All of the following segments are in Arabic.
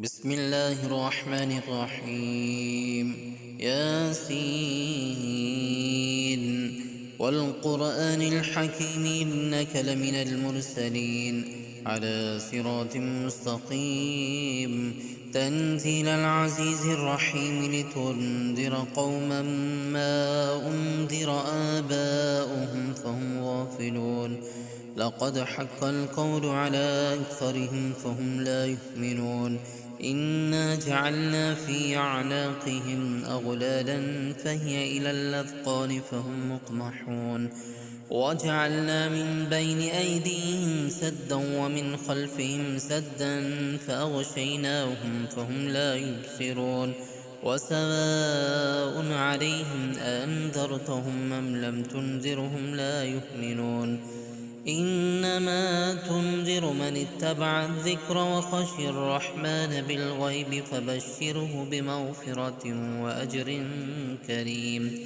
بسم الله الرحمن الرحيم. ياسين والقرآن الحكيم إنك لمن المرسلين على صراط مستقيم تنزيل العزيز الرحيم لتنذر قوما ما أنذر آباؤهم فهم غافلون. لقد حق القول على أكثرهم فهم لا يؤمنون. إنا جعلنا في أعناقهم أغلالا فهي إلى الأذقان فهم مقمحون. وجعلنا من بين أيديهم سدا ومن خلفهم سدا فأغشيناهم فهم لا يبصرون. وسواء عليهم أأنذرتهم أم لم تنذرهم لا يؤمنون. إنما تنذر من اتبع الذكر وخشي الرحمن بالغيب فبشره بمغفرة وأجر كريم.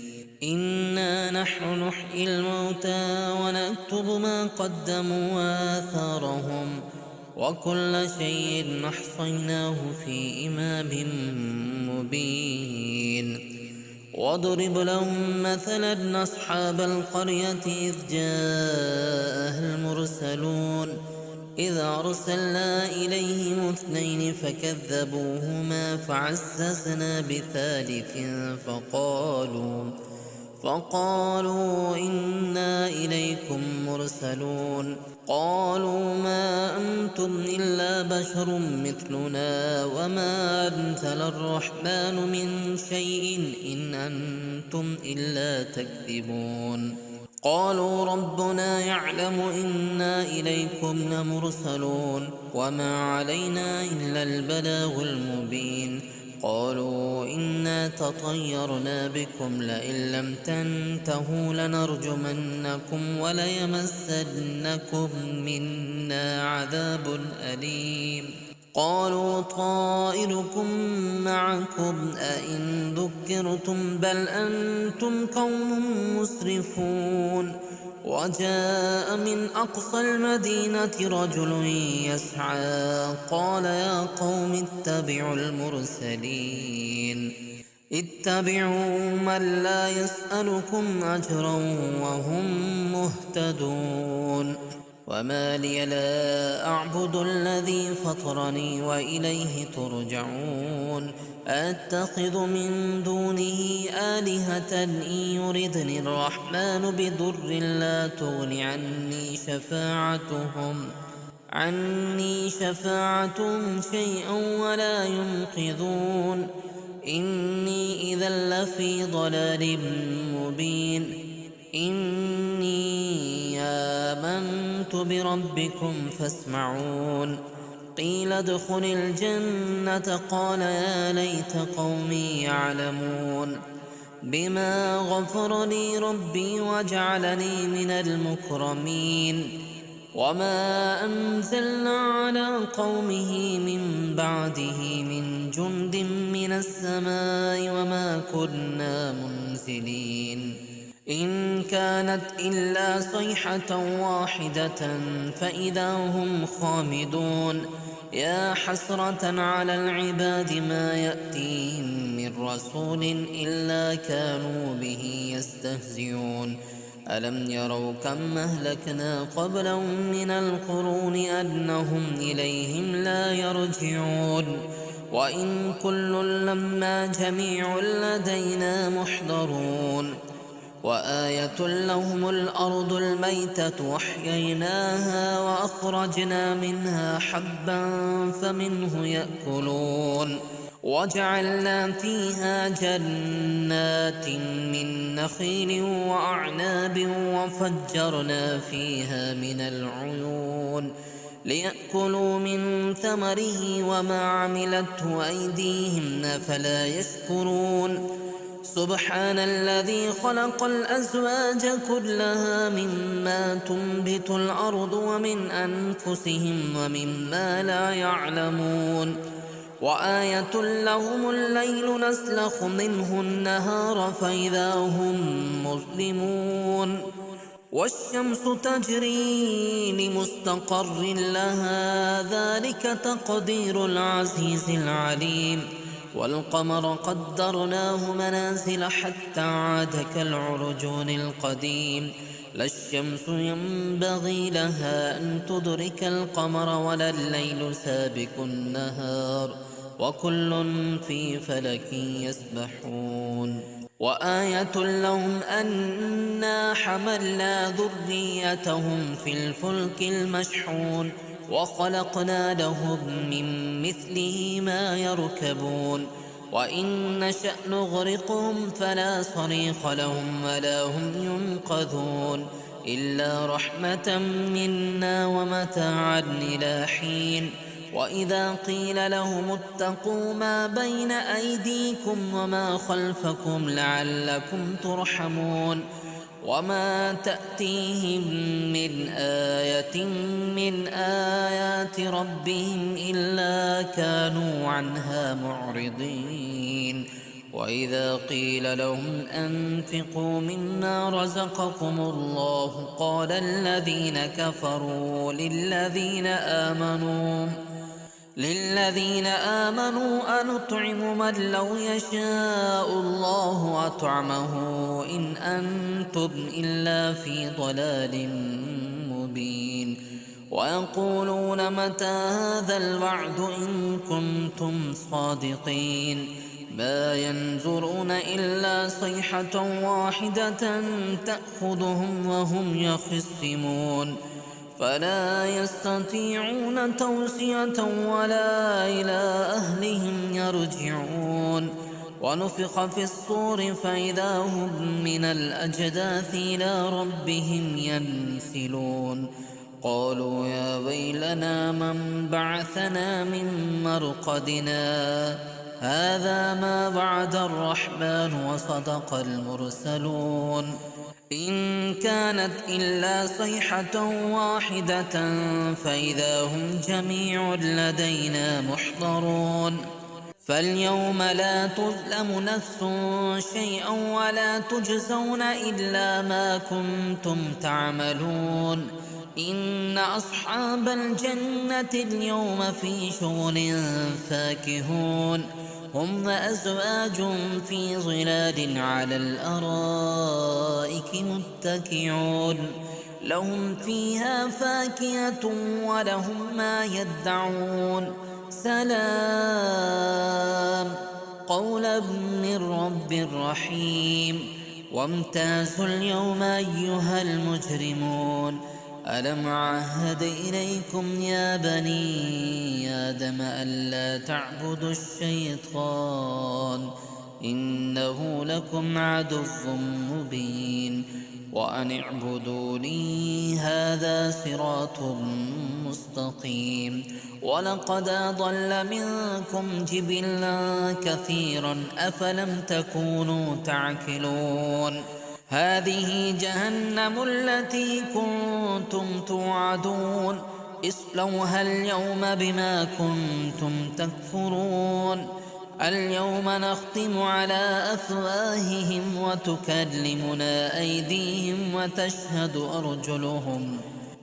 إنا نحن نحيي الموتى ونكتب ما قدموا وآثارهم وكل شيء أحصيناه في إمام مبين. واضرب لهم مثلا أصحاب القرية إذ جاءها المرسلون إذ أرسلنا إليهم اثنين فكذبوهما فعززنا بثالث فقالوا إنا إليكم مرسلون. قالوا ما أنتم إلا بشر مثلنا وما أنزل الرحمن من شيء إن أنتم إلا تكذبون. قالوا ربنا يعلم إنا إليكم لمرسلون وما علينا إلا البلاغ المبين. قالوا إنا تطيرنا بكم لئن لم تنتهوا لنرجمنكم وليمسنكم منا عذاب أليم. قالوا طائركم معكم أئن ذكرتم بل أنتم قوم مسرفون. وجاء من أقصى المدينة رجل يسعى قال يا قوم اتبعوا المرسلين اتبعوا من لا يسألكم أجرا وهم مهتدون. وما لي لا أعبد الذي فطرني وإليه ترجعون. أتخذ من دونه آلهة إن يردني الرحمن بضر لا تغن عني شفاعتهم شيئا ولا ينقذون. إني إذا لفي ضلال مبين. إني آمنت بربكم فاسمعون. قيل ادخل الجنة قال يا ليت قومي يعلمون. بما غفر لي ربي وجعلني من المكرمين. وما أنزلنا على قومه من بعده من جند من السماء وما كنا منزلين. إن كانت إلا صيحة واحدة فإذا هم خامدون. يا حسرة على العباد ما يأتيهم من رسول إلا كانوا به يستهزئون. ألم يروا كم أهلكنا قبلهم من القرون أنهم إليهم لا يرجعون. وإن كل لما جميع لدينا محضرون. وآية لهم الأرض الميتة وأحييناها وأخرجنا منها حبا فمنه يأكلون. وجعلنا فيها جنات من نخيل وأعناب وفجرنا فيها من العيون ليأكلوا من ثمره وما عملته أيديهم أفلا يشكرون. سبحان الذي خلق الأزواج كلها مما تنبت الأرض ومن أنفسهم ومما لا يعلمون. وآية لهم الليل نسلخ منه النهار فإذا هم مظلمون. والشمس تجري لمستقر لها ذلك تقدير العزيز العليم والقمر قدرناه منازل حتى عاد كالعرجون القديم لا الشمس ينبغي لها أن تدرك القمر ولا الليل سابق النهار وكل في فلك يسبحون وآية لهم أنا حملنا ذريتهم في الفلك المشحون وخلقنا لهم من مثله ما يركبون وإن نشأ نغرقهم فلا صريخ لهم ولا هم ينقذون إلا رحمة منا ومتاعا إلى حين وإذا قيل لهم اتقوا ما بين أيديكم وما خلفكم لعلكم ترحمون وما تأتيهم من آية من آيات ربهم إلا كانوا عنها معرضين وإذا قيل لهم أنفقوا مما رزقكم الله قال الذين كفروا للذين آمنوا أنطعم من لو يشاء الله أطعمه إن أنتم إلا في ضلال مبين ويقولون متى هذا الوعد إن كنتم صادقين ما ينظرون إلا صيحة واحدة تأخذهم وهم يخصمون فلا يستطيعون توصية ولا إلى أهلهم يرجعون ونفخ في الصور فإذا هم من الأجداث إلى ربهم ينسلون قالوا يا ويلنا من بعثنا من مرقدنا هذا ما وعد الرحمن وصدق المرسلون إن كانت إلا صيحة واحدة فإذا هم جميع لدينا محضرون فاليوم لا تظلم نفس شيئا ولا تجزون إلا ما كنتم تعملون إن أصحاب الجنة اليوم في شغل فاكهون هم وأزواج في ظلال على الأرائك متكئون لهم فيها فاكهة ولهم ما يدعون سلام قولا من رب رحيم وامتازوا اليوم أيها المجرمون ألم عهد إليكم يا بني آدم ألا تعبدوا الشيطان إنه لكم عدو مبين وأن اعبدوني هذا صراط مستقيم ولقد أضل منكم جبلا كثيرا أفلم تكونوا تعقلون هذه جهنم التي كنتم توعدون اصلوها اليوم بما كنتم تكفرون اليوم نختم على أفواههم وتكلمنا أيديهم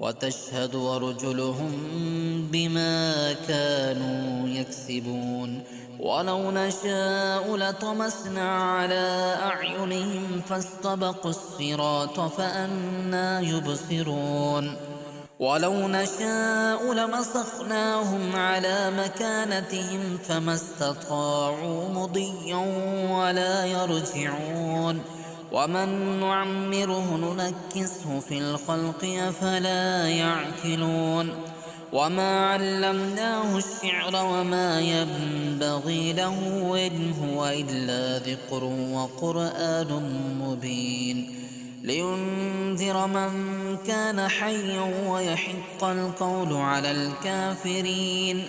وتشهد أرجلهم بما كانوا يكسبون ولو نشاء لطمسنا على أعينهم فاستبقوا الصراط فأنى يبصرون ولو نشاء لمسخناهم على مكانتهم فما استطاعوا مضيا ولا يرجعون ومن نعمره ننكسه في الخلق أفلا يعقلون وما علمناه الشعر وما ينبغي له إن هو إلا ذكر وقرآن مبين لينذر من كان حيا ويحق القول على الكافرين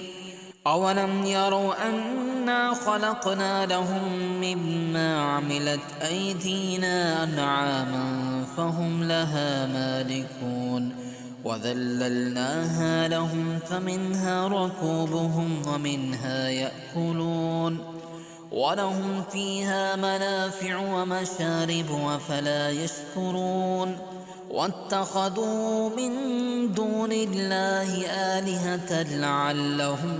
أولم يروا أنا خلقنا لهم مما عملت أيدينا أنعاما فهم لها مالكون وذللناها لهم فمنها ركوبهم ومنها يأكلون ولهم فيها منافع ومشارب أفلا يشكرون واتخذوا من دون الله آلهة لعلهم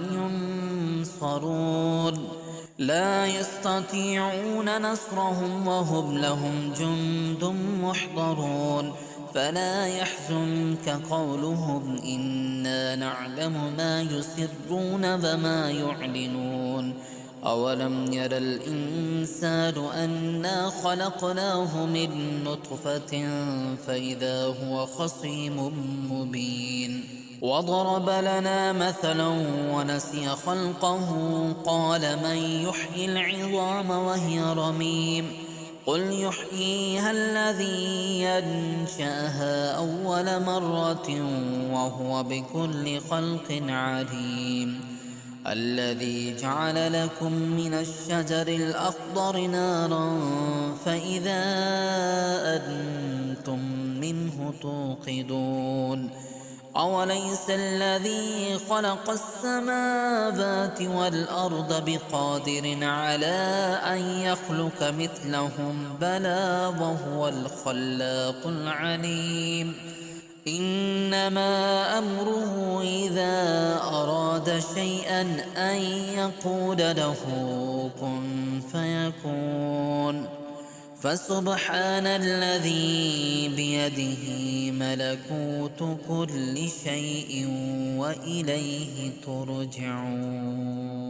ينصرون لا يستطيعون نصرهم وهم لهم جند محضرون فلا يحزنك قولهم إنا نعلم ما يسرون وما يعلنون أولم ير الإنسان أنا خلقناه من نطفة فإذا هو خصيم مبين وضرب لنا مثلا ونسي خلقه قال من يحيي العظام وهي رميم قل يحييها الذي ينشأها أول مرة وهو بكل خلق عليم الذي جعل لكم من الشجر الأخضر نارا فإذا أنتم منه توقدون أوليس الذي خلق السماوات والأرض بقادر على أن يخلق مثلهم بلى وهو الخلاق العليم إنما أمره إذا أراد شيئا أن يقول له كن فيكون فسبحان الذي بيده ملكوت كل شيء وإليه ترجعون